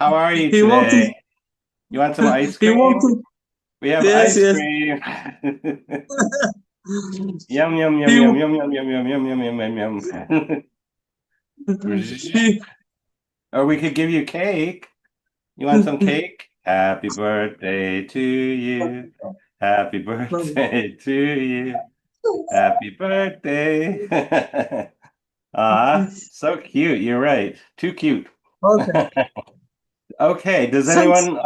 How are you He want to. today? You want some ice He want cream? to. We have Yes, ice yes. cream. Yum, yum, yum, He, yum, yum, yum, yum, yum, yum, yum, yum, yum, yum. he, Or we could give you cake. You want some cake? Happy birthday to you. Happy birthday to you. Happy birthday. So cute. You're right. Too cute. Okay. Okay. Does Thanks. anyone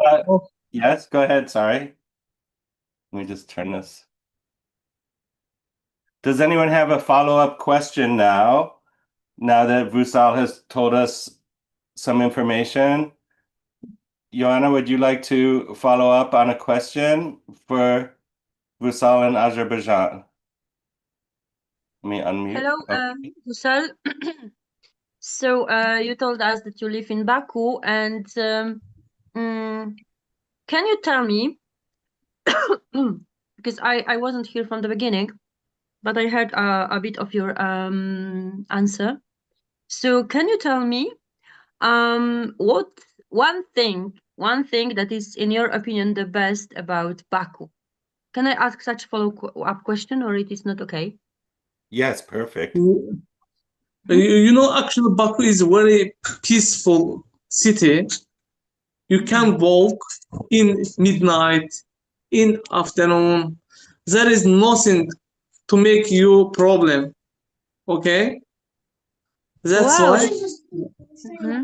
yes, go ahead. Sorry. Let me just turn this. Does anyone have a follow-up question now that Vusal has told us some information? Joanna, would you like to follow up on a question for Vusal in Azerbaijan? Let me unmute. Hello, Okay. Vusal. So you told us that you live in Baku, and can you tell me, because I wasn't here from the beginning, but I heard a bit of your answer. So can you tell me what one thing that is, in your opinion, the best about Baku? Can I ask such follow-up question, or it is not okay? Yes, perfect. Actually, Baku is a very peaceful city. You can walk in midnight, in afternoon. There is nothing to make you problem. Okay, that's Wow, why.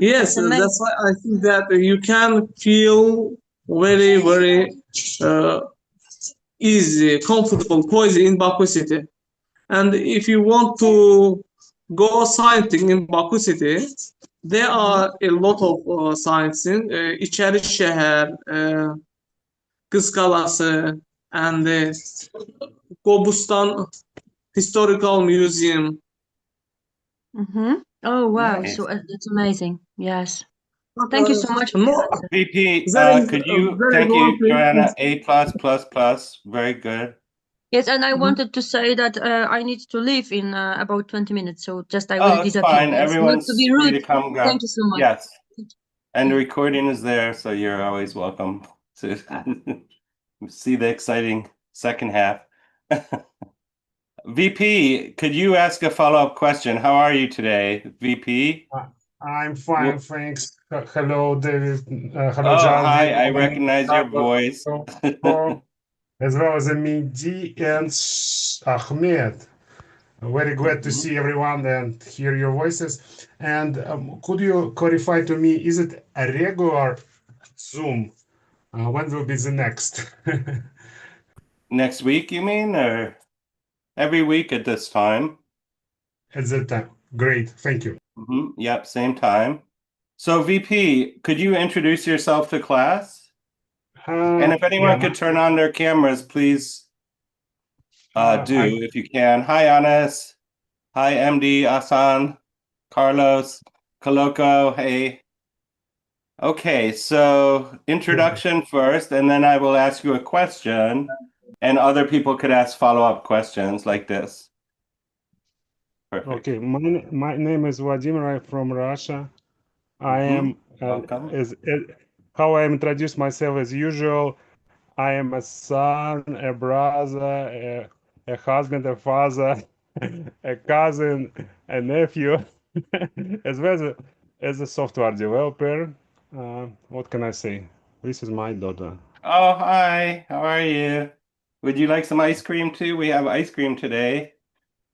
Yes, that's amazing. that's why I think that you can feel very, very uh, easy, comfortable, cozy in Baku city. And if you want to go sighting in Baku city, there are a lot of sightseeing. İçeri şehir, Kız Kalası, and Gobustan Historical Museum. Oh wow, Nice. so that's amazing. Yes. But, Thank you so much for no, your answer. VP, there is thank one you, thing. Joanna, A plus plus plus. Very good. Yes, and I wanted to say that I need to leave in about 20 minutes, so just I will Oh, it's disappear. fine. Yes, not to Everyone's be free rude. to come go. Thank you so much. Yes. And the recording is there, so you're always welcome to see the exciting second half. VP, could you ask a follow-up question? How are you today, VP? I'm fine, thanks. Hello, David. Hello, Oh, hi, Jarvi. I recognize your voice. As well as Mehdi and Ahmed. Very glad to see everyone and hear your voices. And could you clarify to me, is it a regular Zoom? When will be the next? Next week, you mean, or every week at this time? At that time. Great, thank you. Yep, same time. So, VP, could you introduce yourself to class? And if anyone could turn on their cameras, please do if you can. Hi, Anas. Hi, MD, Asan, Carlos, Coloco. Hey. Okay, so introduction first, and then I will ask you a question, and other people could ask follow-up questions like this. Perfect. Okay, my name is Vladimir. I'm from Russia. I am welcome. How I introduce myself as usual. I am a son, a brother, a husband, a father, a cousin, a nephew, as well as a software developer. What can I say? This is my daughter. Oh, hi. How are you? Would you like some ice cream too? We have ice cream today.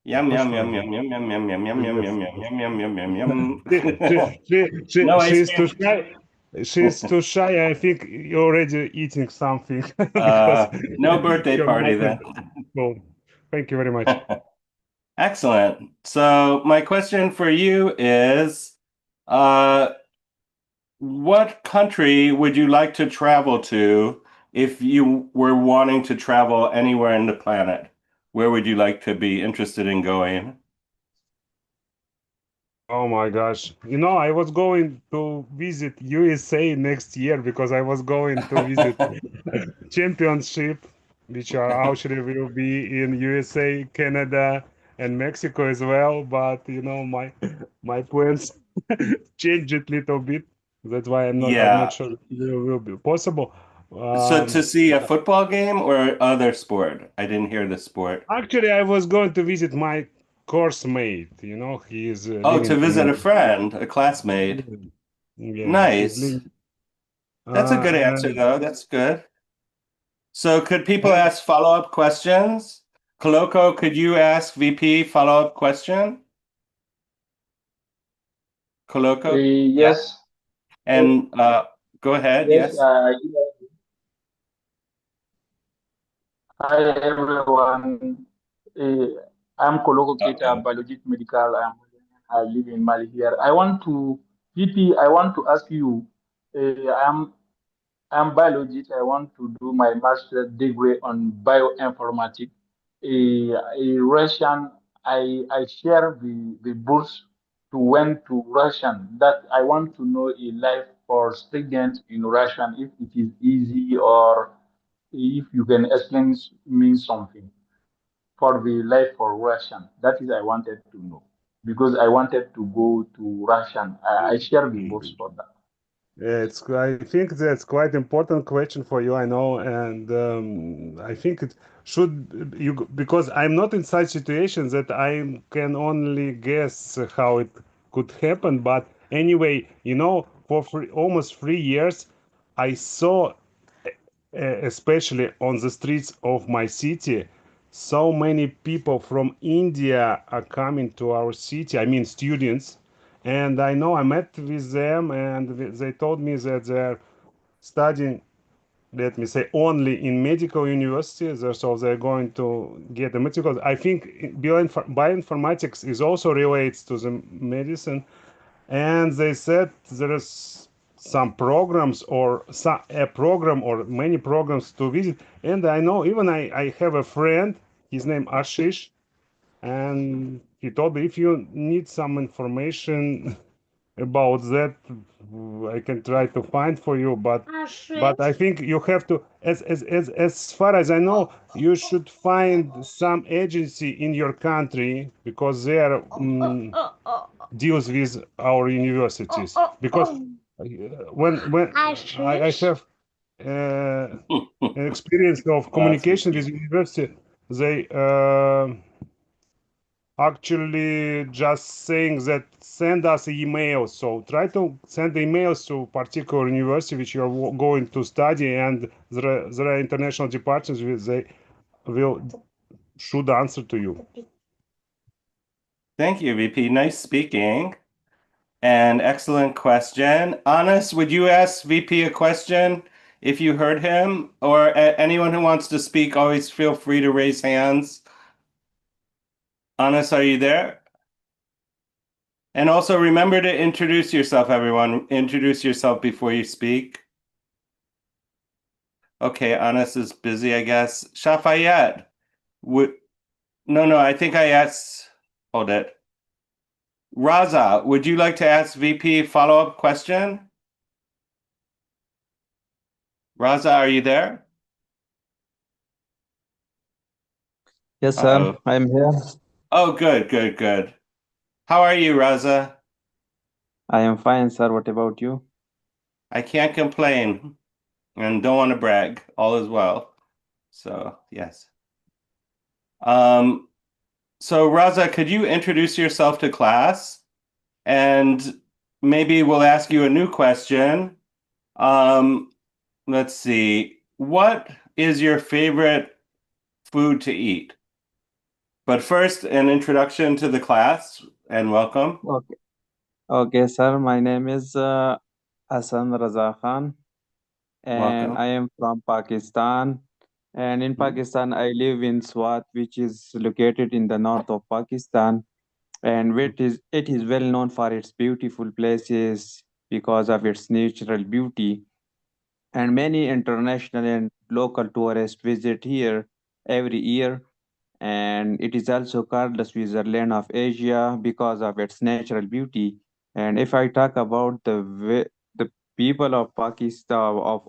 Yum yum yum yum yum yum yum yum yum yum yum yum yum yum yum yum yum. No ice She's cream. too shy. She's too shy. I think you're already eating something. No birthday party then. Well, thank you very much. Excellent. So my question for you is, what country would you like to travel to if you were wanting to travel anywhere in the planet? Where would you like to be interested in going? Oh my gosh. I was going to visit USA next year because I was going to visit championship, which are actually will be in USA, Canada, and Mexico as well. But my plans changed a little bit That's why I'm Yeah. not sure it will be possible. So to see a football game or other sport? I didn't hear the sport. Actually, I was going to visit my course mate. You know, he is Oh, living to visit in a friend, a classmate. yeah, he's Nice. living. That's a good answer, And though. That's good. So could people ask follow-up questions? Koloko, could you ask VP follow-up question? Koloko? Yes. And go ahead, Yes. yes. Hi everyone. I'm Koloko Keita, biologist medical. I live in Mali here. VP, I want to ask you. I'm biologist. I want to do my master's degree on bioinformatics. Russian, I share the books to went to Russian. That I want to know a life for students in Russian, if it is easy or if you can explain me something for the life for Russian. That is I wanted to know because I wanted to go to Russian. I share the books for that. I think that's quite important question for you, I know, and I think it should because I'm not in such situations that I can only guess how it could happen. But anyway, you know, for almost 3 years, I saw, especially on the streets of my city, so many people from India are coming to our city. I mean, students. And I know I met with them, and they told me that they're studying, let me say, only in medical universities. So they're going to get a medical. I think bioinformatics is also relates to the medicine. And they said there is some programs or a program or many programs to visit. And I know even I have a friend, his name Ashish, and he told me if you need some information about that, I can try to find for you. But I think you have to, as far as I know, you should find some agency in your country because they are deals with our universities. Because when I have an experience of communication with university, they actually just saying that send us email. So try to send emails to particular university which you're going to study, and there are international departments which they will should answer to you. Thank you, VP. Nice speaking. And excellent question. Anas, would you ask VP a question if you heard him? Or anyone who wants to speak, always feel free to raise hands. Anas, are you there? And also remember to introduce yourself, everyone. Introduce yourself before you speak. Okay, Anas is busy, I guess. Shafayet, no, I think I asked, hold it. Raza, would you like to ask VP follow-up question? Raza, are you there? Yes, sir. Uh-oh. I'm here. Oh, good. How are you, Raza? I am fine, sir. What about you? I can't complain and don't want to brag. All is well. So, yes. So Raza, could you introduce yourself to class? And maybe we'll ask you a new question. Let's see. What is your favorite food to eat? But first, an introduction to the class and welcome. Okay. Okay, sir. My name is Hassan Raza Khan, and Welcome. I am from Pakistan. And in Pakistan, I live in Swat, which is located in the north of Pakistan. And it is well known for its beautiful places because of its natural beauty. And many international and local tourists visit here every year. And it is also called the Switzerland of Asia because of its natural beauty. And if I talk about the people of Pakistan of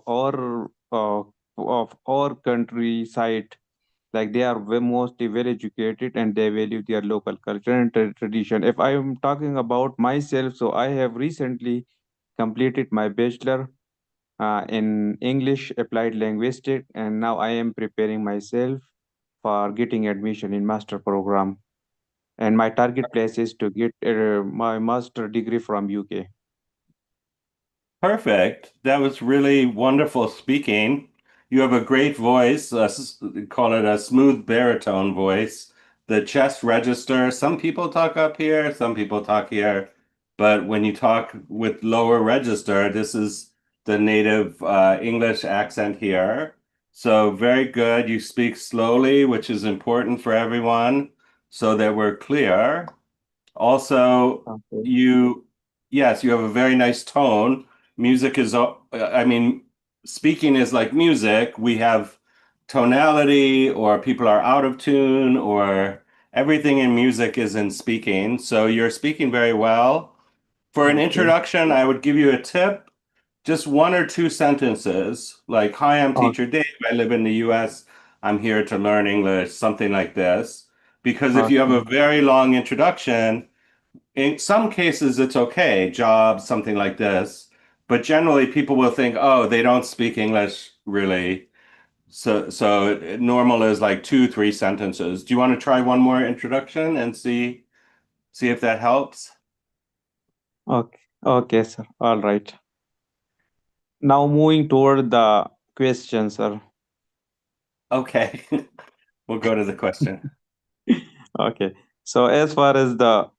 our countryside, like they are mostly well educated and they value their local culture and tradition. If I am talking about myself, so I have recently completed my bachelor in English Applied Linguistics, and now I am preparing myself for getting admission in master program. And my target place is to get my master degree from UK. Perfect. That was really wonderful speaking. You have a great voice, call it a smooth baritone voice. The chest register, some people talk up here, some people talk here, but when you talk with lower register, this is the native English accent here. So very good. You speak slowly, which is important for everyone, so that we're clear. Also, Okay. yes, you have a very nice tone. Music is, I mean, speaking is like music. We have tonality, or people are out of tune, or everything in music is in speaking. So you're speaking very well. For an Okay. introduction, I would give you a tip, just one or two sentences, like, hi, I'm Teacher Dave. I live in the US. I'm here to learn English, something like this. Because if you have a Okay. very long introduction, in some cases it's okay, job, something like this. But generally people will think, oh, they don't speak English really. So normal is like 2, 3 sentences. Do you want to try one more introduction and see if that helps? Okay. Okay, sir. All right. Now moving toward the question, sir. Okay. We'll go to the question. Okay. So as far as the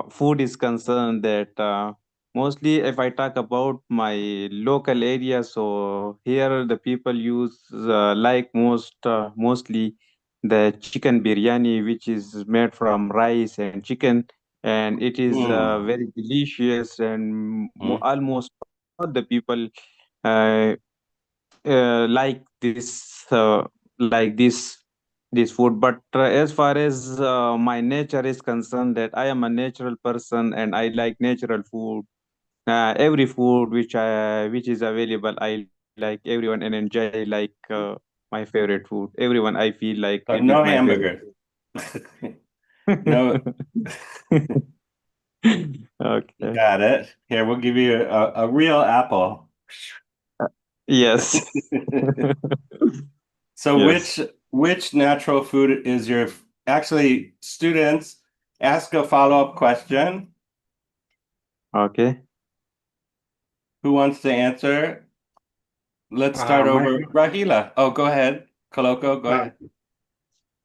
food is concerned, that mostly if I talk about my local area, so here the people use mostly the chicken biryani, which is made from rice and chicken, and it is very delicious, and almost all the people uh, like this food. But as far as my nature is concerned, that I am a natural person and I like natural food. Every food which is available, I like everyone and enjoy like my favorite food. Everyone, I feel like So it is no my favorite hamburger. No. Okay. Got it. Here, we'll give you a real apple. Yes. So Yes. which natural food is your, actually, students, ask a follow-up question. Okay. Who wants to answer? Let's start over. Rahila. Oh, go ahead. Koloko, go ahead.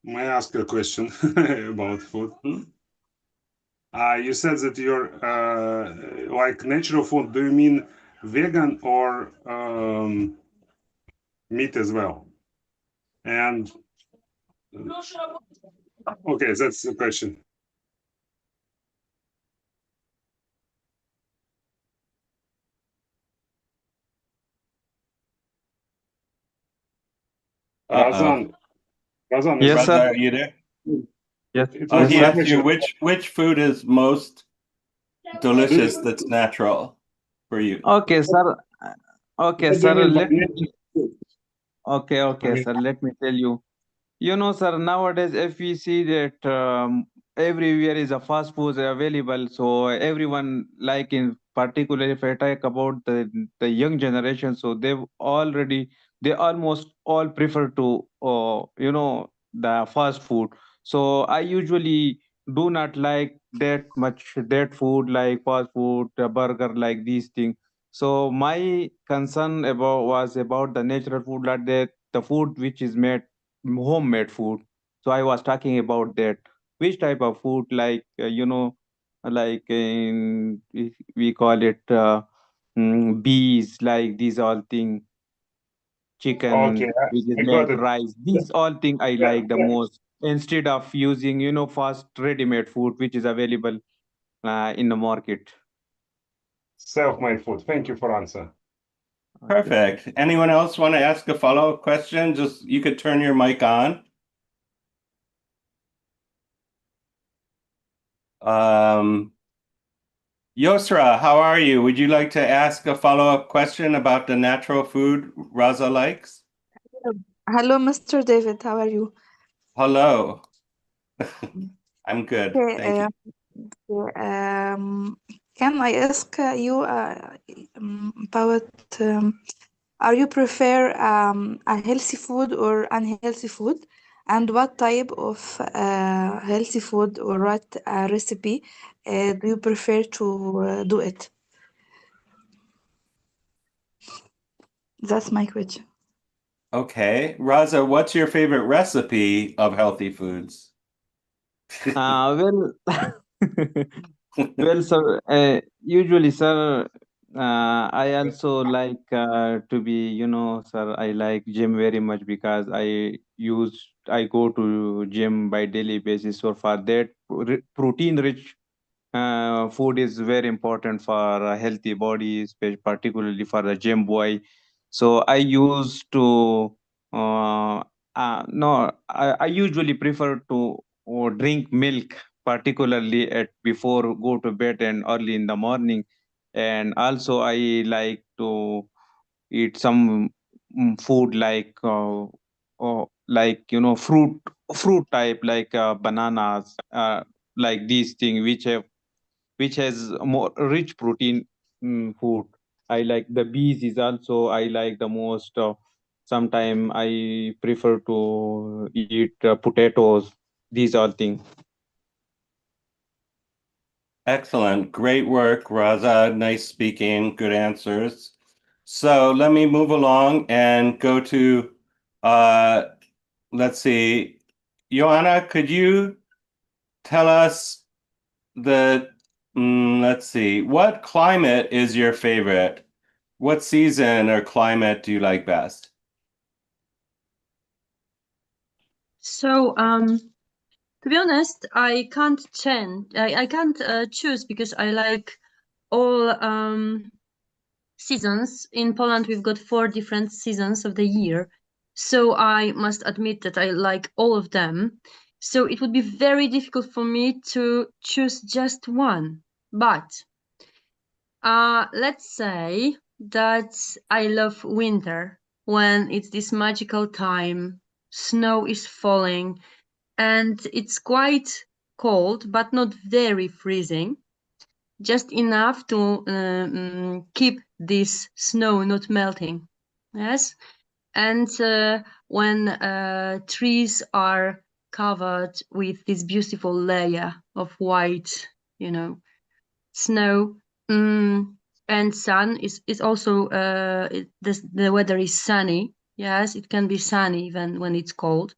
May I ask a question about food? Hmm? You said that you're like natural food. Do you mean vegan or meat as well? And okay, that's the question. Uh-oh. Razan, Yes, Raza, sir. are you there? Yes. it Oh, was he Yes, my sir. asked you question. which food is most delicious that's natural for you. Okay, sir. Okay, What do you sir. mean by Let me. natural food? I Okay, mean, sir. Let me tell you. You know, sir, nowadays, if we see that everywhere is a fast food available, so everyone, like in particular, if I talk about the young generation, so they almost all prefer to, the fast food. So I usually do not like that much that food, like fast food, burger, like these things. So my concern was about the natural food, like that the food which is made homemade food. So I was talking about that. Which type of food, like like we call it bees, like these all thing, okay, chicken, which is I got made it. rice. These all thing I Yeah, like the most, instead of using fast ready-made food which is available in the market. self-made food. Thank you for answer. Okay. Perfect. Anyone else want to ask a follow-up question? Just, you could turn your mic on. Yosra, how are you? Would you like to ask a follow-up question about the natural food Raza likes? Hello, Mr. David. How are you? Hello. I'm good. Okay, Thank you. Can I ask you about are you prefer a healthy food or unhealthy food? And what type of healthy food or what recipe do you prefer to do it? That's my question. Okay. Raza, what's your favorite recipe of healthy foods? Well, well, sir, usually, sir, I also like to be, sir, I like gym very much because I go to gym by daily basis. So for that, protein rich food is very important for a healthy body, particularly for a gym boy. So I used to, no, I usually prefer to drink milk, particularly at before go to bed and early in the morning. And also I like to eat some food like fruit type like bananas, like these things which has more rich protein food. I like the bees is also I like the most. Sometime I prefer to eat potatoes. These are things. Excellent. Great work, Raza. Nice speaking. Good answers. So let me move along and go to, let's see. Joanna, could you tell us let's see, what climate is your favorite? What season or climate do you like best? So, to be honest, I can't change. I can't choose because I like all seasons. In Poland, we've got 4 different seasons of the year. So I must admit that I like all of them. So it would be very difficult for me to choose just one. But let's say that I love winter when it's this magical time, snow is falling, and it's quite cold, but not very freezing, just enough to keep this snow not melting. Yes, and when trees are covered with this beautiful layer of white, snow, and sun is also the weather is sunny. Yes, it can be sunny even when it's cold.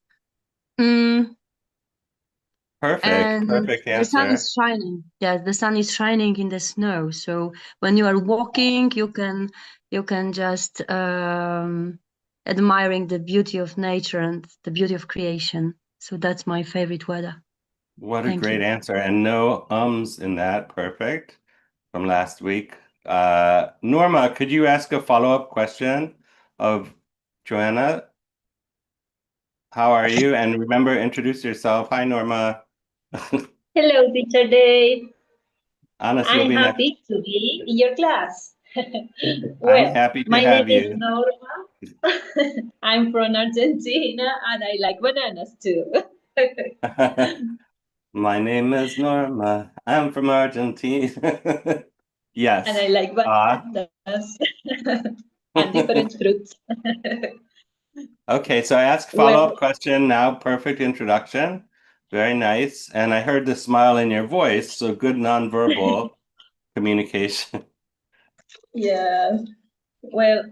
Perfect. And Perfect the sun answer. is shining. Yes, the sun is shining in the snow. So when you are walking, you can just admiring the beauty of nature and the beauty of creation. So that's my favorite weather. What a Thank great you. answer. And no ums in that. Perfect. From last week. Norma, could you ask a follow-up question of Joanna? How are you? And remember, introduce yourself. Hi, Norma. Hello, Teacher Dayve. Honest, you'll I'm be next. happy to be in your class. I'm Well, happy to my name have is you. Norma. I'm from Argentina and I like bananas too. My name is Norma. I'm from Argentina. Yes. And I like bananas and different fruits. Okay, so I asked follow-up Well, question now. Perfect introduction. Very nice. And I heard the smile in your voice, so good nonverbal communication. yeah. Well,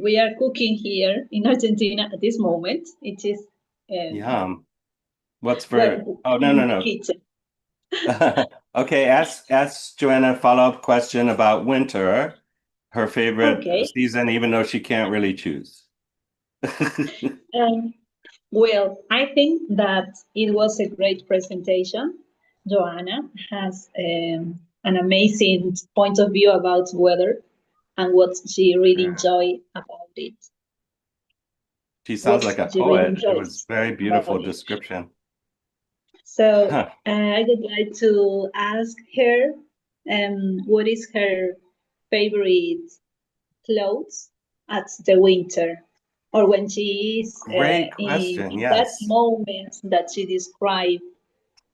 we are cooking here in Argentina at this moment. It is Yum. What's for? well Oh, no, in no, the no. kitchen. Okay, ask Joanna a follow-up question about winter, her favorite Okay. season, even though she can't really choose. Um, Well, I think that it was a great presentation. Joanna has an amazing point of view about weather and what she really Yeah. enjoy about it. She sounds What like a she really poet. It was enjoys very about beautiful it. description. So Huh. I would like to ask her what is her favorite clothes at the winter or when she is Great question. in that Yes. moment that she described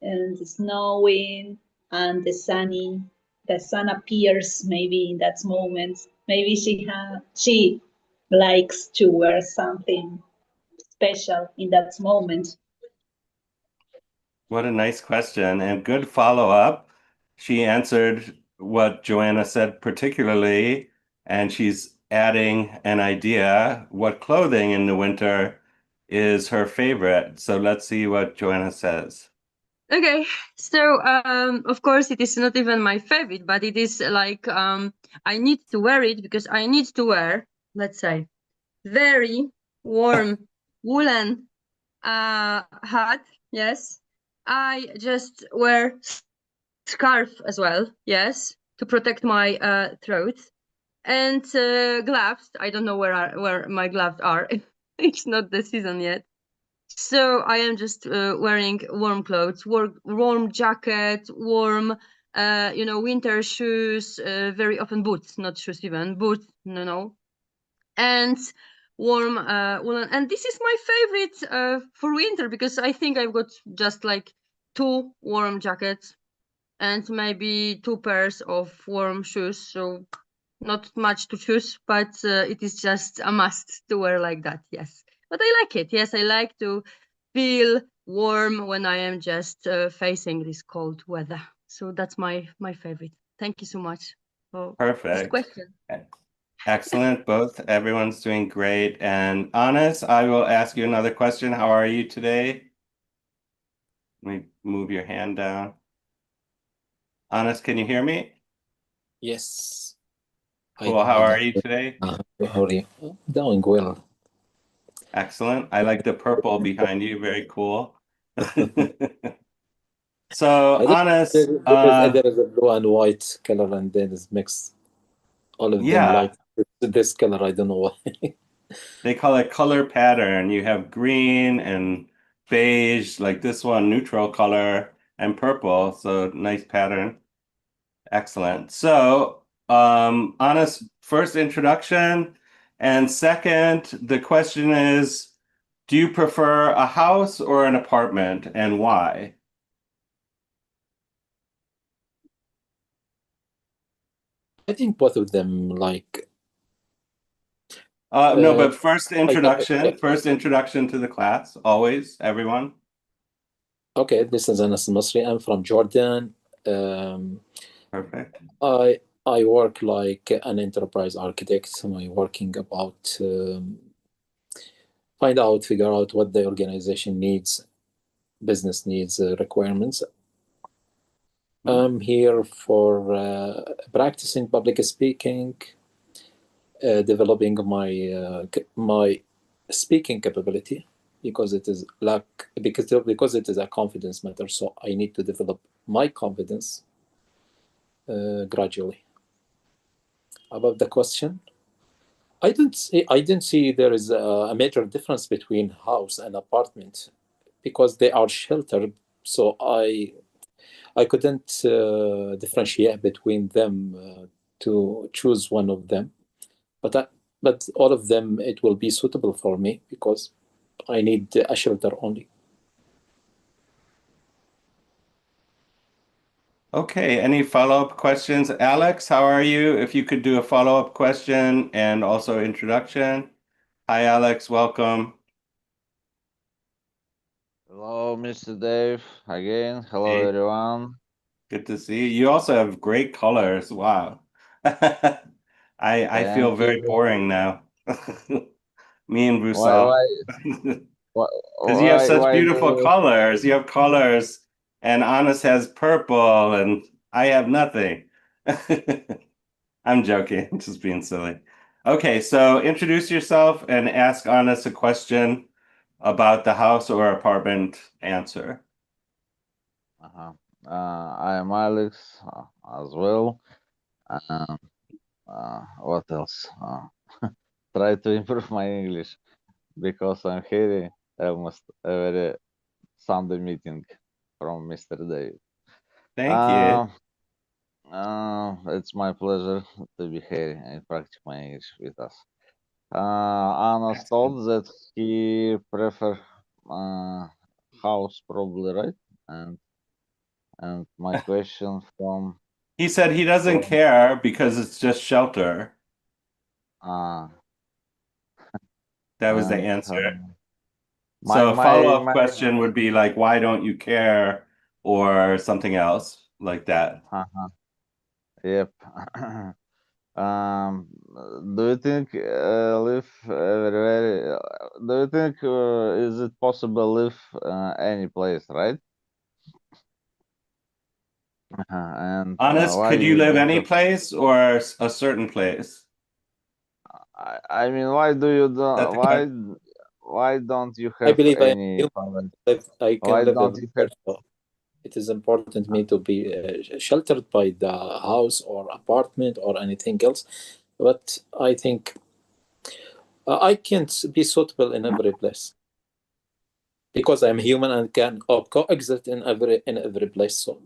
and the snowing and the sunny the sun appears maybe in that moment. Maybe she likes to wear something special in that moment. What a nice question and good follow-up. She answered what Joanna said particularly, and she's adding an idea what clothing in the winter is her favorite. So let's see what Joanna says. Okay, so of course it is not even my favorite, but it is like I need to wear it because I need to wear, let's say, very warm woolen hat. Yes, I just wear scarf as well. Yes, to protect my throat, and gloves. I don't know where my gloves are. It's not the season yet. So I am just wearing warm clothes, warm jacket, warm, winter shoes, very often boots, not shoes even, boots, no. And warm woolen. And this is my favorite for winter because I think I've got just like 2 warm jackets and maybe 2 pairs of warm shoes. So not much to choose, but it is just a must to wear like that, yes. But I like it. Yes, I like to feel warm when I am just facing this cold weather. So that's my favorite. Thank you so much for this Perfect. question. Excellent. Both. Everyone's doing great. And Anas, I will ask you another question. How are you today? Let me move your hand down. Anas, can you hear me? Yes. Cool. How are you today? How are you? Doing well. Excellent. I like the purple behind you. Very cool. So, Anas, there is a blue and white color, and then it's mixed. All of them like this color. I don't know why. They call it color pattern. You have green and beige, like this one, neutral color, and purple. So nice pattern. Excellent. So, Anna's first introduction, and second, the question is, do you prefer a house or an apartment, and why? I think both of them like. No, but first introduction to the class, always, everyone. Okay, this is Anas Masri. I'm from Jordan. Perfect. I work like an enterprise architect. So I'm working about figure out what the organization needs, business needs, requirements. I'm here for practicing public speaking, developing my speaking capability because it is because it is a confidence matter. So I need to develop my confidence gradually. About the question, I didn't see there is a major difference between house and apartment because they are sheltered. So I couldn't differentiate between them to choose one of them. But all of them, it will be suitable for me because I need a shelter only. Okay, any follow-up questions? Alex, how are you? If you could do a follow-up question and also introduction. Hi, Alex, welcome. Hello, Mr. Dave. Again, hello, Hey. everyone. Good to see you. You also have great colors. Wow. I feel very boring now. Me and Rusal. Because you have such beautiful colors. You have colors, and Anas has purple, and I have nothing. I'm joking, I'm just being silly. Okay, so introduce yourself and ask Anas a question about the house or apartment answer. I am Alex as well. What else? Try to improve my English because I'm hearing almost every Sunday meeting from Mr. Dave. Thank you. It's my pleasure to be here and practice my English with us. Anas told that he prefer house probably, right? And my question from He said he doesn't care because it's just shelter. Ah, That was the and answer. my So a my follow-up my question would be like, why don't you care? Or something else like that. yep. Um, do you think live everywhere? Do you think is it possible live any place, right? And Honest, why could you you live don't any have? place or a certain place? I mean, why do you That don't? the que- Why don't you I have believe I am any human. permanent? I Why can live don't you have? everywhere. So it is important me to be sheltered by the house or apartment or anything else. But I think I can't be suitable in every place because I'm human and can coexist in every place. So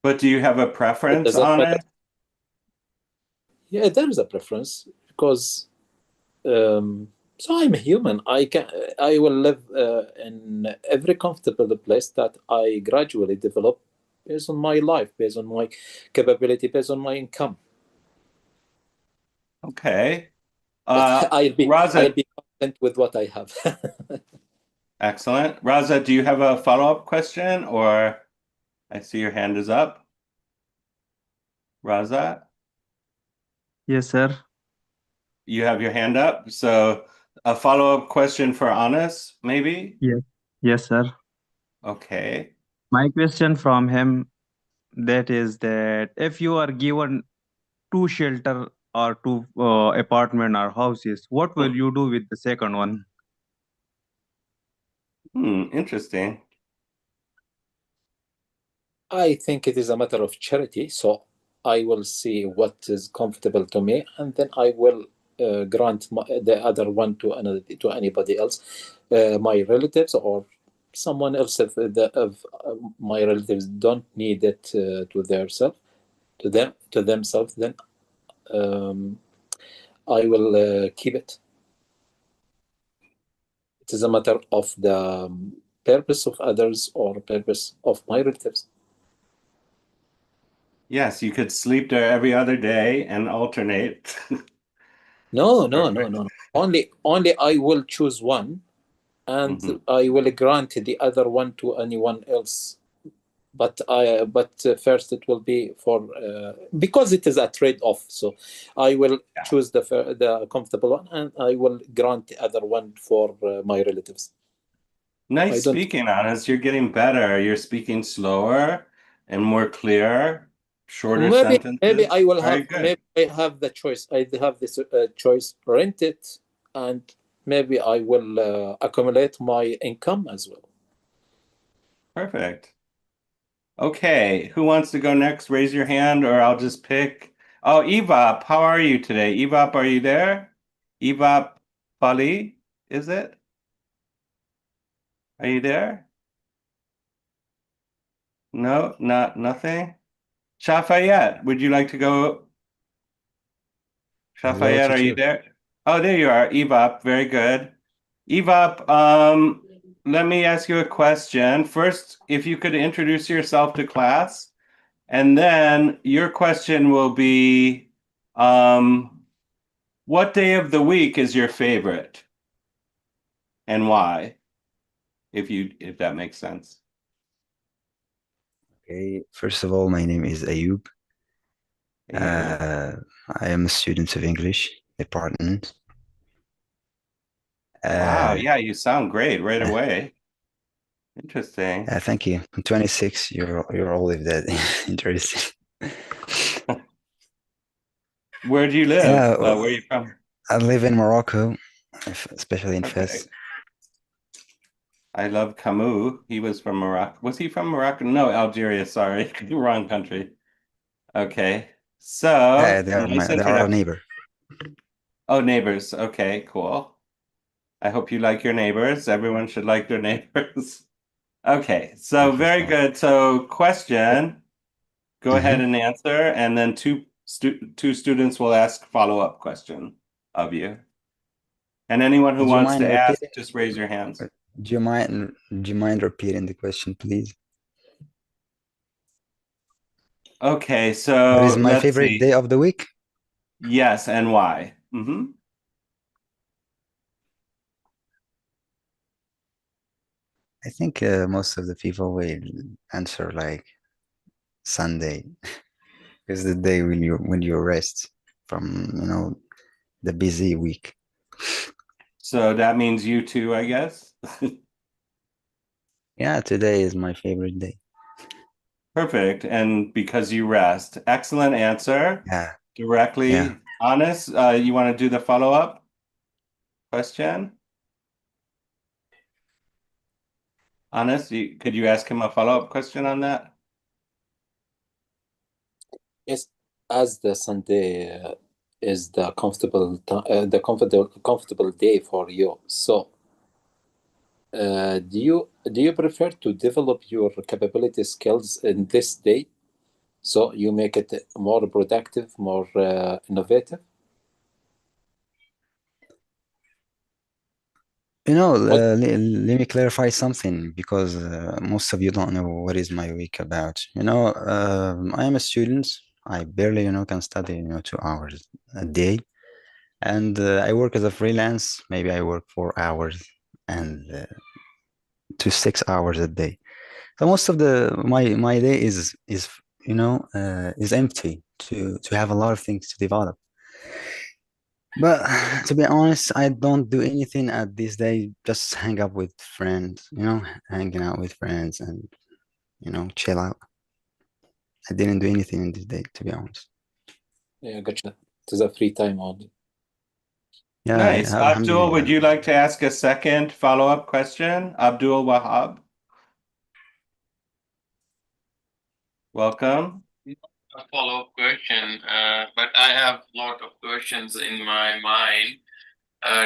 But do you have a it preference doesn't on matter. it? Yeah, there is a preference because so I'm a human. I will live in every comfortable place that I gradually develop based on my life, based on my capability, based on my income. Okay. I'll Raza, be content with what I have. excellent. Raza, do you have a follow-up question or I see your hand is up. Raza, Yes, sir. you have your hand up. So a follow-up question for Anas, maybe? Yes. Yes, sir. Okay. My question from him that is that if you are given two shelter or two apartment or houses, what will you do with the second one? Interesting. I think it is a matter of charity. So I will see what is comfortable to me, and then I will grant the other one to anybody else, my relatives or someone else if my relatives don't need it to themselves. Then I will keep it. It is a matter of the purpose of others or purpose of my relatives. Yes, you could sleep there every other day and alternate. No. Perfect. Only I will choose one, and I will grant the other one to anyone else. But first it will be for because it is a trade-off. So I will choose the comfortable one, and I will grant the other one for my relatives. Nice speaking, Anas. You're getting better. You're speaking slower and more clear, shorter sentences. Maybe I will Very have good. maybe I have the choice. I have this choice: rent it, and maybe I will accumulate my income as well. Perfect. Okay, who wants to go next? Raise your hand or I'll just pick. Oh, Evop, how are you today? Evop, are you there? Evop Pali, is it? Are you there? No, nothing. Shafayette, would you like to go? Hello, Shafayette, are you teacher. there? Oh, there you are, Evop. Very good. Evop, let me ask you a question. First, if you could introduce yourself to class, and then your question will be, what day of the week is your favorite and why? If that makes sense. Okay, first of all, my name is Ayub. I am a student of English department. Wow, yeah, you sound great right away. Interesting. Thank you. I'm 26. You're all of that interesting. Where do you live? Yeah, Where are you from? I live in Morocco, especially in Fez. Perfect. I love Camus. He was from Morocco. Was he from Morocco? No, Algeria, sorry. Wrong country. Okay. So, They are nice they are our introduction. neighbor. Oh, neighbors. Okay, cool. I hope you like your neighbors. Everyone should like their neighbors. Okay, so very good. So, question, go ahead and answer, and then two students will ask follow-up question of you. And anyone who Would you wants mind to ask, repeating? just raise your hands. Do you mind repeating the question, please? Okay, What so is my let's favorite see. day of the week? Yes, and why? I think most of the people will answer like Sunday, because the day when you rest from the busy week. So that means you too, I guess. Yeah, today is my favorite day. Perfect. And because you rest. Excellent answer. Yeah, Directly. yeah. Honest, you want to do the follow-up question? Honest, could you ask him a follow-up question on that? Yes, as the Sunday is the comfortable day for you. So, do you prefer to develop your capability skills in this day, so you make it more productive, more innovative? Let me clarify something, because most of you don't know what is my week about. I am a student. I barely, can study, 2 hours a day, and I work as a freelance. Maybe I work 4 hours and to 6 hours a day. So most of my day is empty to have a lot of things to develop. But to be honest, I don't do anything at this day. Just hang up with friends, hanging out with friends and, chill out. I didn't do anything in this day, to be honest. Yeah, gotcha. It is a free time only. Yeah, Nice. Abdul, would alhamdulillah. you like to ask a second follow-up question? Abdul Wahab. Welcome. A follow-up question, but I have a lot of questions in my mind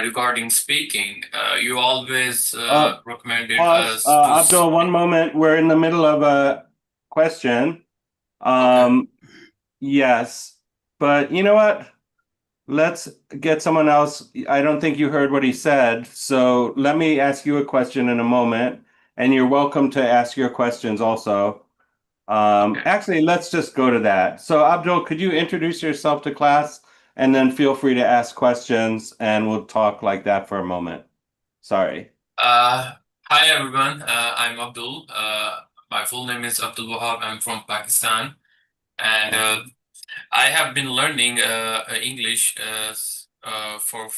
regarding speaking. You always recommended Pause. us to. Abdul, one moment. We're in the middle of a question. Okay. Yes, but you know what? Let's get someone else. I don't think you heard what he said, so let me ask you a question in a moment, and you're welcome to ask your questions also. Actually, let's just go to that. So, Abdul, could you introduce yourself to class, and then feel free to ask questions, and we'll talk like that for a moment. Sorry. Hi everyone. I'm Abdul. My full name is Abdul Wahab. I'm from Pakistan, and I have been learning English for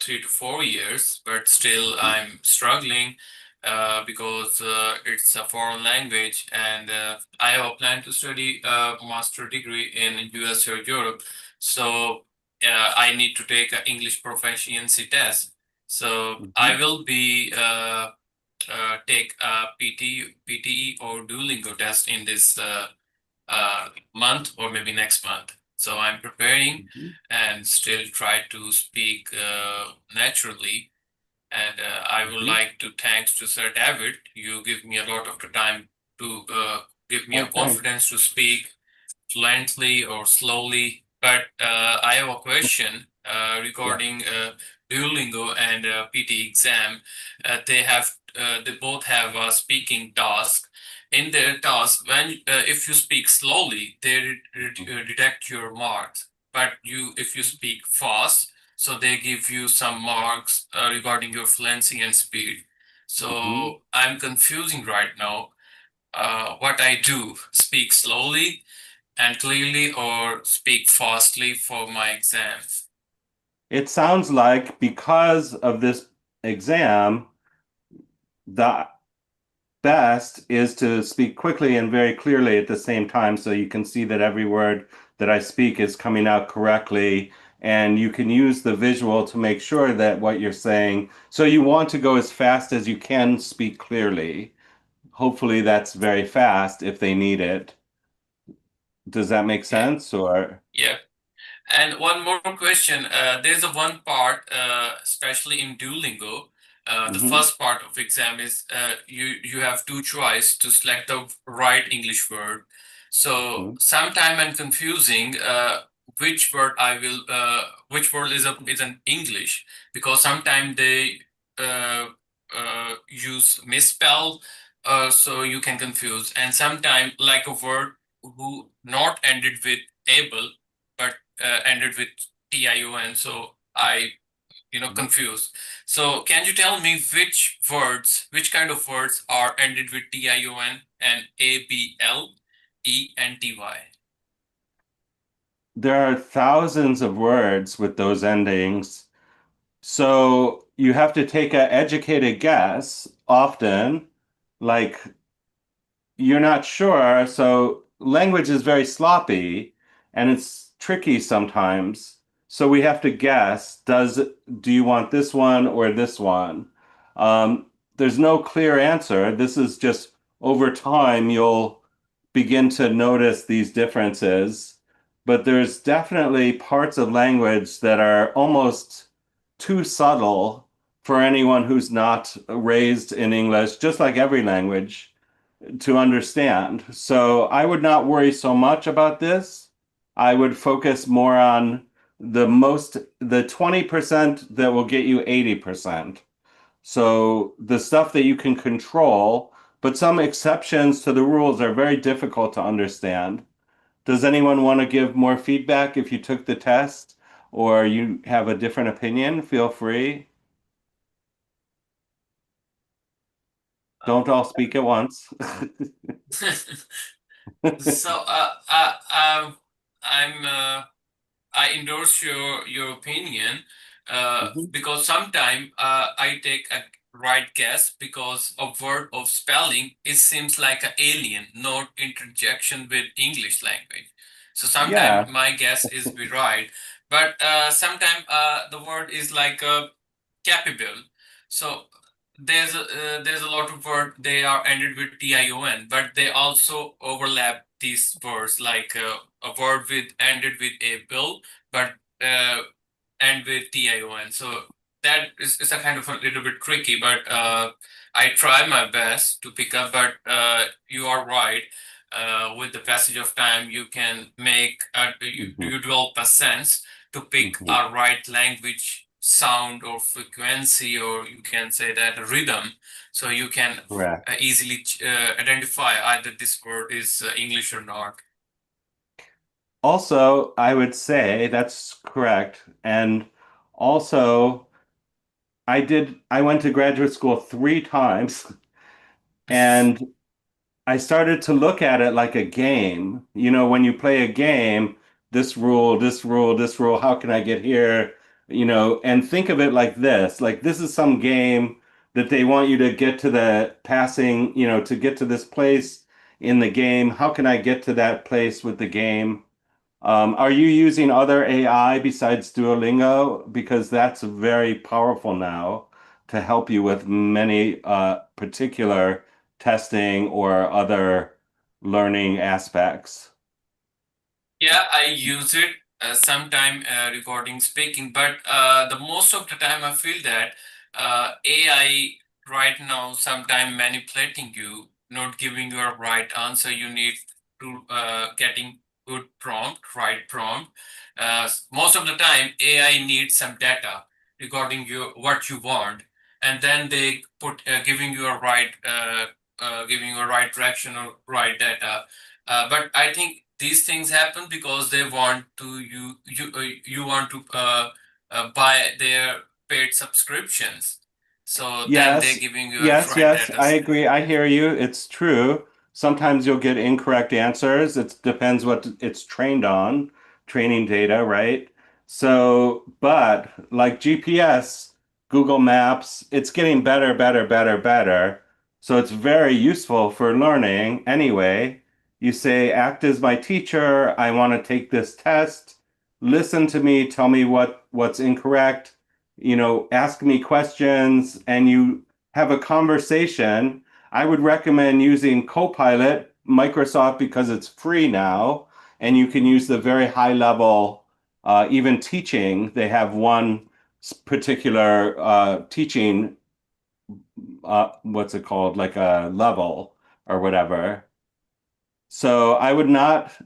3 to 4 years, but still I'm struggling because it's a foreign language, and I have a plan to study a master degree in US or Europe. So I need to take an English proficiency test. So I will be take a PTE or Duolingo test in this month or maybe next month. So I'm preparing and still try to speak naturally. And I would like to thanks to Sir David. You give me a lot of the time to give me a confidence to speak fluently or slowly. But I have a question regarding Duolingo and PT exam. They both have a speaking task. In their task, when if you speak slowly, they detect your marks. But if you speak fast, so they give you some marks regarding your fluency and speed. So I'm confusing right now. What I do, speak slowly and clearly or speak fastly for my exams? It sounds like because of this exam, the best is to speak quickly and very clearly at the same time, so you can see that every word that I speak is coming out correctly, and you can use the visual to make sure that what you're saying. So you want to go as fast as you can, speak clearly. Hopefully that's very fast if they need it. Does that make sense, or? Yeah. And one more question. There's a one part, especially in Duolingo. The first part of exam is you have two choice to select the right English word. So sometime I'm confusing which word which word is an English, because sometimes they use misspell, so you can confuse, and sometimes like a word who not ended with able, but ended with tion. So I confused. So can you tell me which kind of words are ended with tion and able, and ty? There are thousands of words with those endings. So you have to take an educated guess often, like you're not sure. So language is very sloppy and it's tricky sometimes. So we have to guess, do you want this one or this one? There's no clear answer. This is just over time you'll begin to notice these differences. But there's definitely parts of language that are almost too subtle for anyone who's not raised in English, just like every language, to understand. So I would not worry so much about this. I would focus more on the 20% that will get you 80%. So the stuff that you can control, but some exceptions to the rules are very difficult to understand. Does anyone want to give more feedback if you took the test or you have a different opinion? Feel free. Don't all speak at once. So I endorse your opinion because sometimes I take a right guess because a word of spelling it seems like an alien, not interjection with English language. So Yeah. sometimes my guess is be right, but sometimes the word is like capable. So there's a lot of word they are ended with tion, but they also overlap these words like a word with ended with able, but uh, end with tion. So that is a kind of a little bit tricky, but I try my best to pick up. But you are right. With the passage of time, you can make you develop a sense to pick a right language sound or frequency, or you can say that rhythm. So you can Correct. easily identify either this word is English or not. Also, I would say that's correct. And also, I went to graduate school 3 times and I started to look at it like a game. You know, when you play a game, this rule, this rule, this rule, how can I get here? You know, and think of it like this is some game that they want you to get to the passing, you know, to get to this place in the game. How can I get to that place with the game? Are you using other AI besides Duolingo? Because that's very powerful now to help you with many particular testing or other learning aspects. Yeah, I use it sometime recording speaking, but the most of the time I feel that AI right now sometime manipulating you, not giving you a right answer. You need to getting good prompt, right prompt. Most of the time, AI needs some data regarding you what you want, and then they put giving you a giving you a right direction or right data. But I think these things happen because they want to you want to buy their paid subscriptions. So then they're Yes, giving you a yes, right yes, data. I agree. I hear you. It's true. Sometimes you'll get incorrect answers. It depends what it's trained on, training data, right? So, but like GPS, Google Maps, it's getting better, better, better, better. So it's very useful for learning. Anyway, you say, act as my teacher. I want to take this test. Listen to me, tell me what's incorrect, you know, ask me questions and you have a conversation. I would recommend using Copilot, Microsoft, because it's free now, and you can use the very high level, even teaching. They have one particular teaching, what's it called, like a level or whatever. So I would not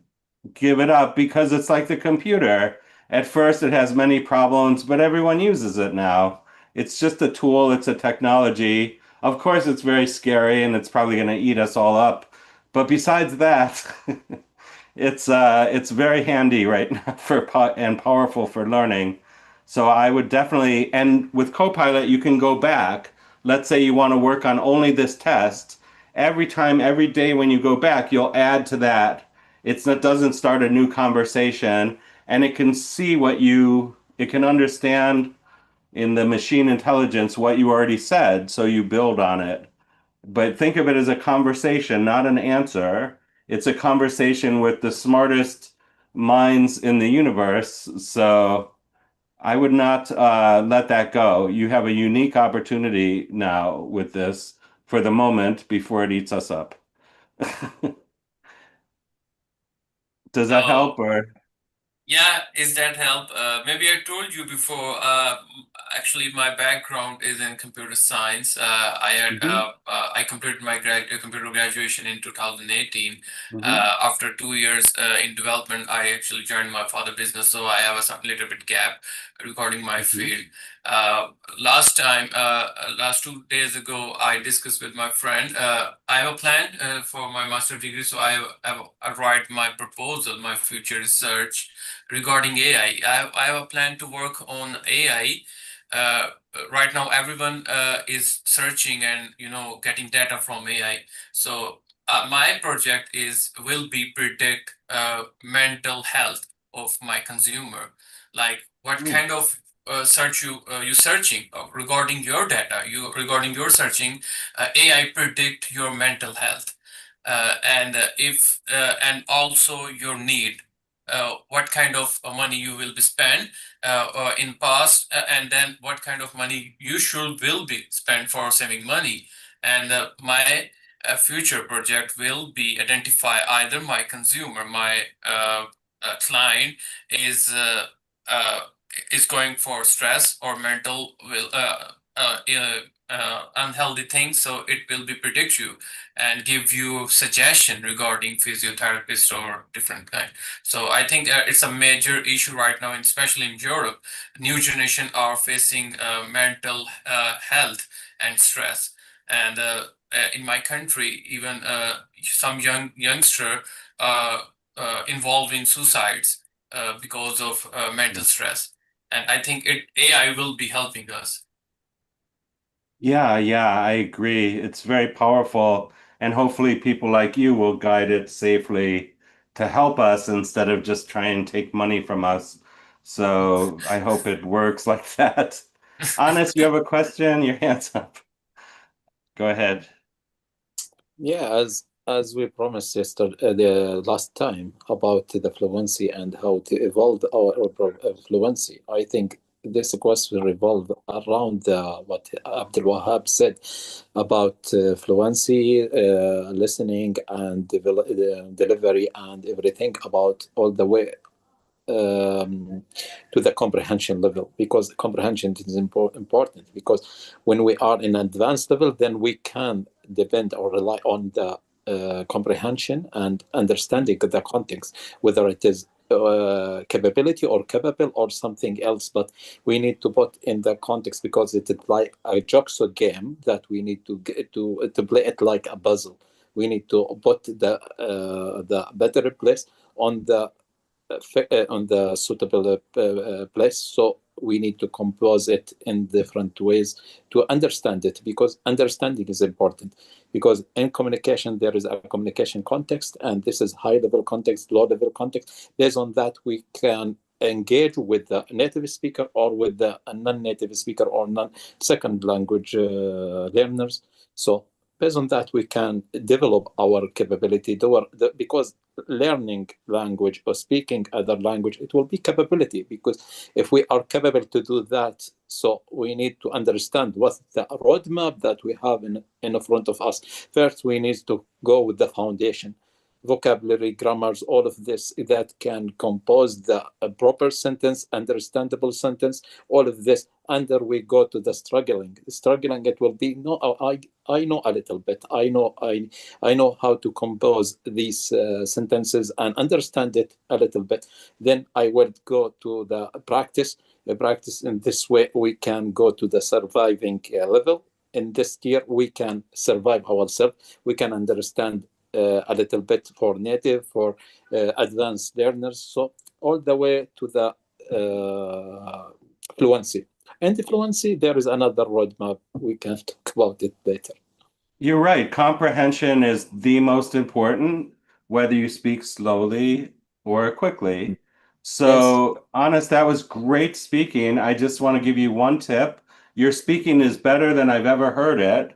give it up because it's like the computer. At first, it has many problems, but everyone uses it now. It's just a tool, it's a technology. Of course, it's very scary and it's probably going to eat us all up. But besides that, it's very handy right now and powerful for learning. So I would definitely, and with Copilot, you can go back. Let's say you want to work on only this test. Every time, every day when you go back, you'll add to that. It doesn't start a new conversation, and it can see it can understand in the machine intelligence what you already said, so you build on it. But think of it as a conversation, not an answer. It's a conversation with the smartest minds in the universe. So I would not let that go. You have a unique opportunity now with this for the moment before it eats us up. Does that help or? Yeah, is that help? Maybe I told you before. Actually, my background is in computer science. I completed my computer graduation in 2018. After 2 years in development, I actually joined my father's business, so I have a little bit gap regarding my field. Last 2 days ago, I discussed with my friend. I have a plan for my master's degree, so I write my proposal, my future research regarding AI. I have a plan to work on AI. Right now, everyone is searching and getting data from AI. So my project will be predict mental health of my consumer, like what kind of search you searching regarding your data, regarding your searching. AI predict your mental health, and also your need, what kind of money you will be spent in past, and then what kind of money you will be spent for saving money. And my future project will be identify either my consumer, my client is uh, uh, is going for stress or mental unhealthy things, so it will be predict you and give you suggestion regarding physiotherapist or different kind. So I think it's a major issue right now, especially in Europe. New generation are facing mental health and stress, and in my country, even some youngster involved in suicides because of mental stress. And I think AI will be helping us. Yeah, I agree. It's very powerful, and hopefully people like you will guide it safely to help us instead of just try and take money from us. So I hope it works like that. Honest, you have a question? Your hand's up. Go ahead. Yeah, as we promised yesterday, the last time about the fluency and how to evolve our fluency, I think this question revolve around what Abdul Wahab said about fluency, listening, and delivery, and everything about all the way to the comprehension level, because comprehension is important, because when we are in advanced level, then we can depend or rely on the comprehension and understanding of the context, whether it is capability or capable or something else. But we need to put in the context, because it is like a jigsaw game that we need to get to play it like a puzzle. We need to put the better place on the suitable place. So we need to compose it in different ways to understand it, because understanding is important. Because in communication, there is a communication context, and this is high level context, low level context. Based on that, we can engage with the native speaker or with the non-native speaker or non-second language learners. So based on that, we can develop our capability, because learning language or speaking other language, it will be capability. Because if we are capable to do that, so we need to understand what's the roadmap that we have in front of us. First, we need to go with the foundation, vocabulary, grammars, all of this that can compose the proper sentence, understandable sentence, all of this. And then we go to the struggling. It will be, no, I know a little bit. I know how to compose these sentences and understand it a little bit. Then I will go to the practice. Practice in this way, we can go to the surviving level. In this tier, we can survive ourselves. We can understand a little bit for native, for advanced learners, so all the way to the fluency. And the fluency, there is another roadmap. We can talk about it later. You're right. Comprehension is the most important, whether you speak slowly or quickly. So, Honest, that was great speaking. I just want to give you one tip. Your speaking is better than I've ever heard it,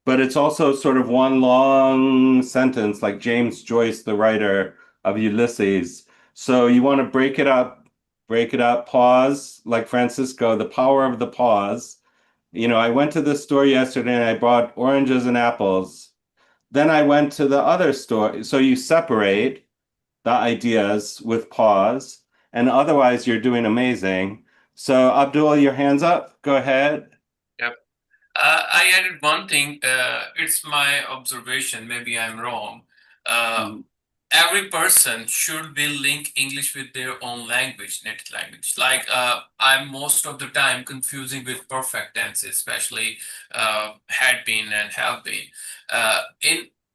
but it's also sort of one long sentence, like James Joyce, the writer of Ulysses. So you want to break it up, pause, like Francisco, the power of the pause. I went to the store yesterday and I bought oranges and apples. Then I went to the other store. So you separate the ideas with pause, and otherwise you're doing amazing. So Abdul, your hands up. Go ahead. Yep. I added one thing. It's my observation. Maybe I'm wrong. Every person should be link English with their own language, native language. Like I'm most of the time confusing with perfect tenses, especially had been and have been.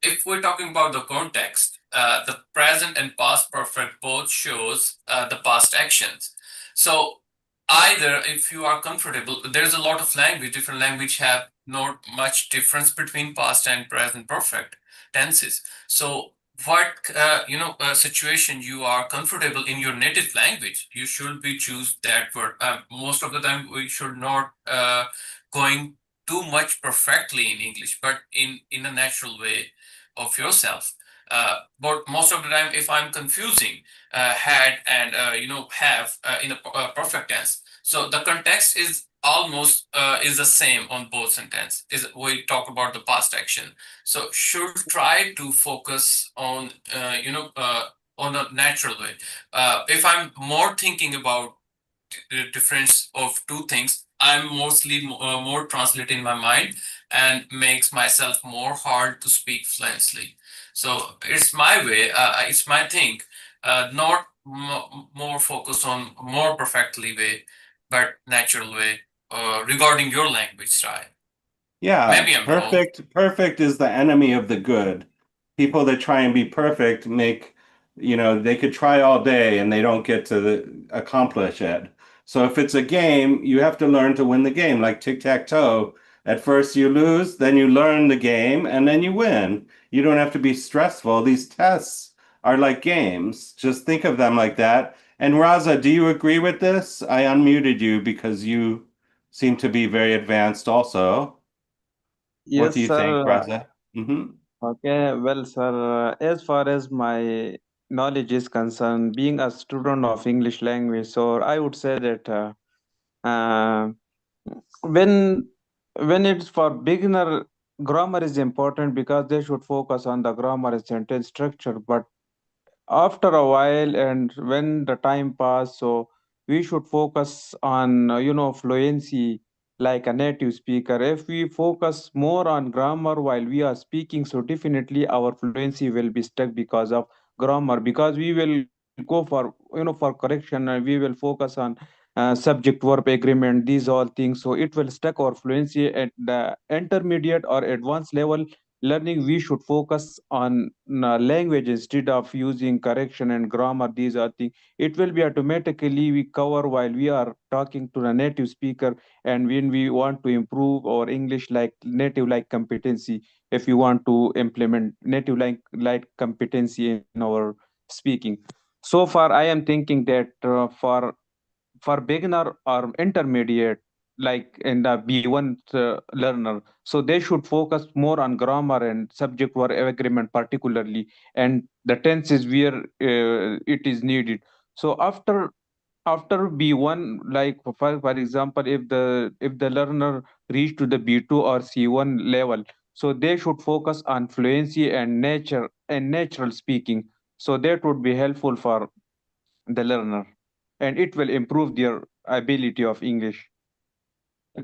If we're talking about the context, the present and past perfect both shows the past actions. So either if you are comfortable, there's a lot of language, different language have not much difference between past and present perfect tenses. So what situation you are comfortable in your native language, you should be choose that word. Most of the time we should not going too much perfectly in English, but in a natural way of yourself. But most of the time, if I'm confusing had and have in a perfect tense, so the context is almost is the same on both sentence. Is we talk about the past action, so should try to focus on on a natural way. If I'm more thinking about the difference of two things, I'm mostly more translate in my mind and makes myself more hard to speak fluently. So it's my way, it's my thing, not more focus on more perfectly way, but natural way regarding your language style. Yeah, Maybe I'm wrong. perfect is the enemy of the good. People that try and be perfect they could try all day and they don't get to accomplish it. So if it's a game, you have to learn to win the game, like tic-tac-toe. At first you lose, then you learn the game, and then you win. You don't have to be stressful. These tests are like games. Just think of them like that. And Raza, do you agree with this? I unmuted you because you seem to be very advanced also. What Yes, do you think, sir. Raza? Mm-hmm. Okay, well, sir, as far as my knowledge is concerned, being a student of English language, so I would say that uh, when when it's for beginner, grammar is important because they should focus on the grammar and sentence structure. But after a while and when the time pass, so we should focus on fluency like a native speaker. If we focus more on grammar while we are speaking, so definitely our fluency will be stuck because of grammar, because we will go for for correction and we will focus on subject verb agreement, these all things, so it will stuck our fluency. At the intermediate or advanced level learning, we should focus on language instead of using correction and grammar, these are things it will be automatically we cover while we are talking to a native speaker. And when we want to improve our English like native like competency, if you want to implement native like competency in our speaking, so far I am thinking that for beginner or intermediate, like in the B1 learner, so they should focus more on grammar and subject verb agreement particularly, and the tenses where it is needed. So after B1, like for example, if the learner reach to the B2 or C1 level, so they should focus on fluency and nature and natural speaking. So that would be helpful for the learner, and it will improve their ability of English.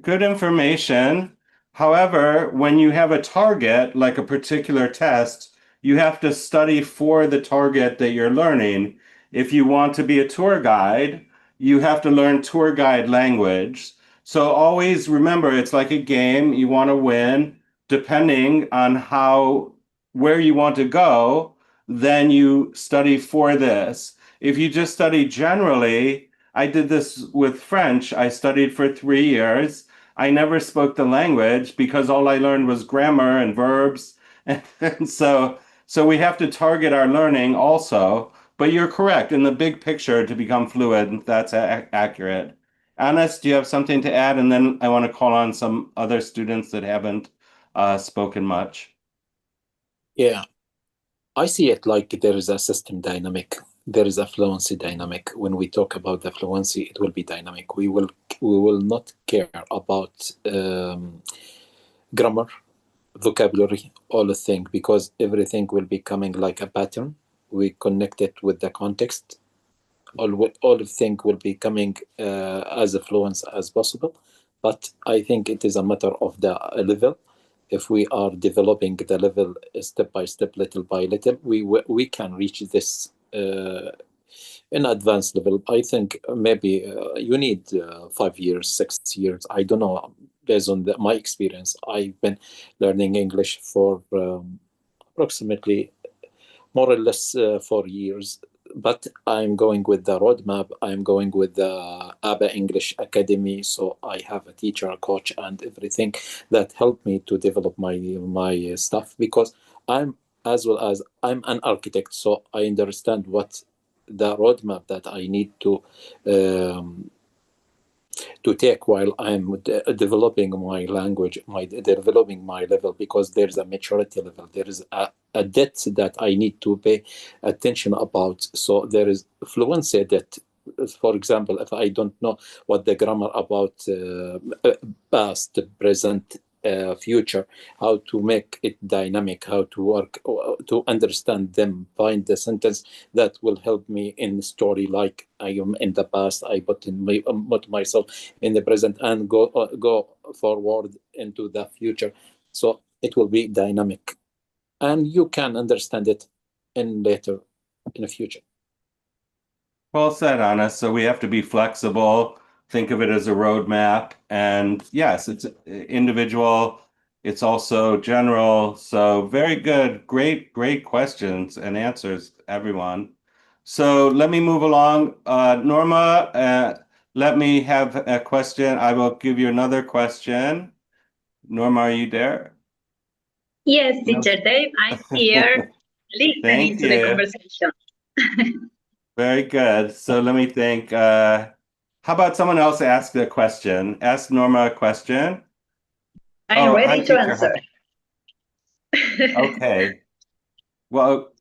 Good information. However, when you have a target, like a particular test, you have to study for the target that you're learning. If you want to be a tour guide, you have to learn tour guide language. So always remember, it's like a game. You want to win depending on how where you want to go, then you study for this. If you just study generally, I did this with French. I studied for 3 years. I never spoke the language because all I learned was grammar and verbs. And so we have to target our learning also. But you're correct. In the big picture, to become fluent, that's accurate. Anas, do you have something to add? And then I want to call on some other students that haven't spoken much. Yeah, I see it like there is a system dynamic. There is a fluency dynamic. When we talk about the fluency, it will be dynamic. We will not care about grammar, vocabulary, all the thing, because everything will be coming like a pattern. We connect it with the context. All the thing will be coming as fluent as possible. But I think it is a matter of the level. If we are developing the level step by step, little by little, we can reach this in advanced level. I think maybe you need 5 years, 6 years. I don't know. Based on my experience, I've been learning English for approximately more or less 4 years. But I'm going with the roadmap. I'm going with the ABA English Academy. So I have a teacher, a coach, and everything that helped me to develop my stuff, because I'm an architect. So I understand what the roadmap that I need to take while I'm developing my language, developing my level, because there's a maturity level. There is a debt that I need to pay attention about. So there is fluency debt. For example, if I don't know what the grammar about past, present, future, how to make it dynamic, how to work, to understand them, find the sentence that will help me in the story. Like I am in the past, I put myself in the present and go forward into the future. So it will be dynamic, and you can understand it in the future. Well said, Anna. So we have to be flexible, think of it as a roadmap. And yes, it's individual, it's also general. So very good. Great questions and answers, everyone. So let me move along. Norma, let me have a question. I will give you another question. Norma, are you there? Yes, Teacher Dave, I'm here listening Thank to the you. conversation. Very good. So let me think. How about someone else ask a question? Ask Norma a question. I'm ready to Teacher. answer. Okay. Well,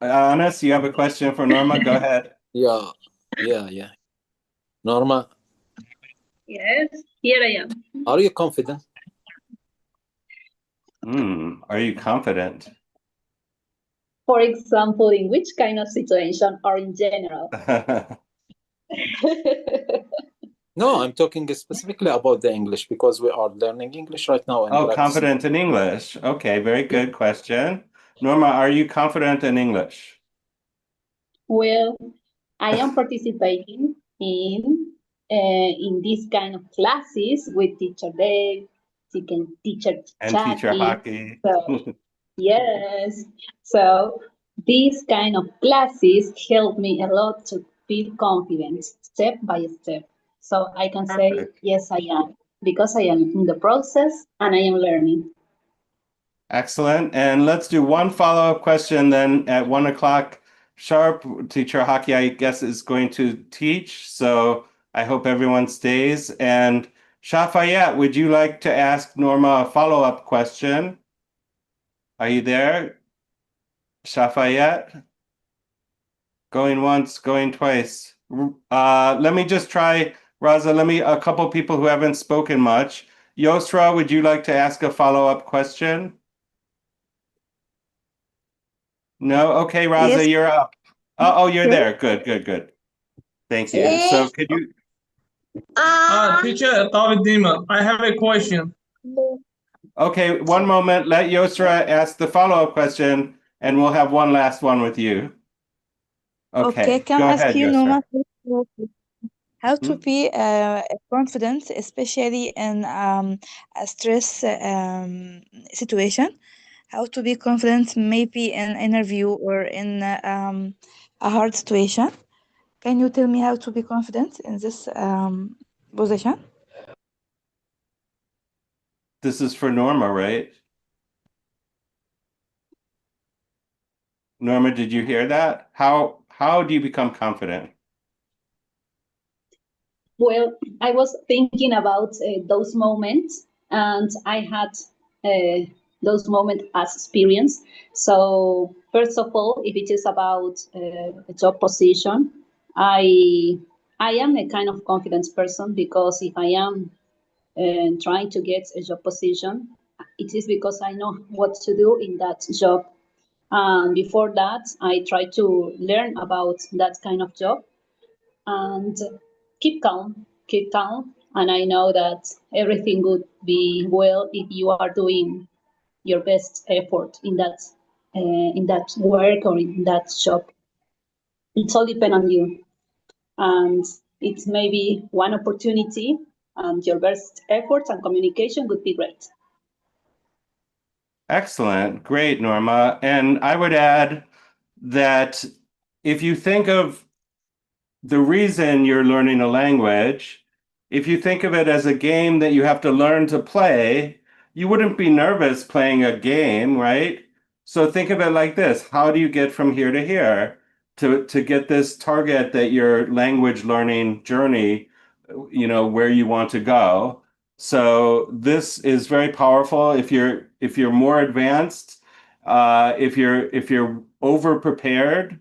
Anas, you have a question for Norma? Go ahead. Yeah. Norma, Yes, here I am. are you confident? Are you confident? For example, in which kind of situation or in general? No, I'm talking specifically about the English, because we are learning English right now. And confident in English. Okay, very good question. Norma, are you confident in English? Well, I am participating in this kind of classes with Teacher Dave, Teacher And Teacher Jackie. Hockey. So, yes. So these kind of classes help me a lot to feel confident step by step. So I can say, yes, I am, because I am in the process and I am learning. Excellent. And let's do one follow-up question. Then at 1 o'clock sharp, Teacher Hockey, I guess, is going to teach. So I hope everyone stays. And Shafayette, would you like to ask Norma a follow-up question? Are you there? Shafayette? Going once, going twice. Let me just try, Raza, a couple people who haven't spoken much. Yosra, would you like to ask a follow-up question? No? Okay, Raza, Yes. you're up. Oh, you're there. Good. Thank you. So could you... Teacher Dayve, I have a question. Okay, one moment. Let Yosra ask the follow-up question, and we'll have one last one with you. Okay, can go I ask ahead, you, Yosra. Norma, how to be confident, especially in a stress situation? how to be confident maybe in interview or in a hard situation. Can you tell me how to be confident in this position? This is for Norma, right? Norma, did you hear that? How do you become confident? Well, I was thinking about those moments, and I had those moments as experience. So, first of all, if it is about a job position, I am a kind of confidence person, because if I am trying to get a job position, it is because I know what to do in that job. And before that, I try to learn about that kind of job and keep calm. And I know that everything would be well if you are doing your best effort in that work or in that job. It's all depend on you, and it's maybe one opportunity, and your best efforts and communication would be great. Excellent. Great, Norma. And I would add that if you think of the reason you're learning a language, if you think of it as a game that you have to learn to play, you wouldn't be nervous playing a game, right? So think of it like this. How do you get from here to here to get this target that your language learning journey, where you want to go? So this is very powerful. If you're more advanced, if you're over prepared,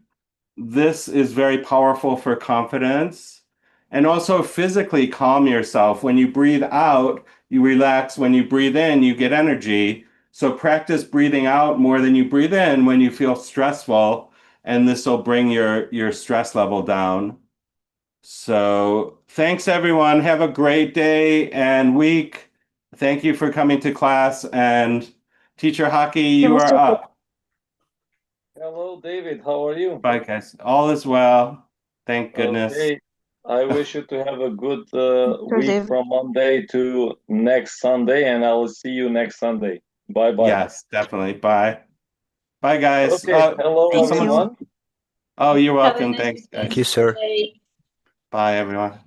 this is very powerful for confidence. And also physically calm yourself. When you breathe out, you relax. When you breathe in, you get energy. So practice breathing out more than you breathe in when you feel stressful, and this will bring your stress level down. So thanks, everyone. Have a great day and week. Thank you for coming to class. And Teacher Hockey, you are up. Hello, David. How are you? Bye, guys. All is well. Thank goodness. Okay. I wish you to have a good week Dave. from Monday to next Sunday, and I will see you next Sunday. Bye-bye. Yes, definitely. Bye. Bye, guys. Okay. Hello, Thank you. everyone. Oh, you're Have a welcome. nice Thanks, guys. Thank you, sir. day. Bye, everyone.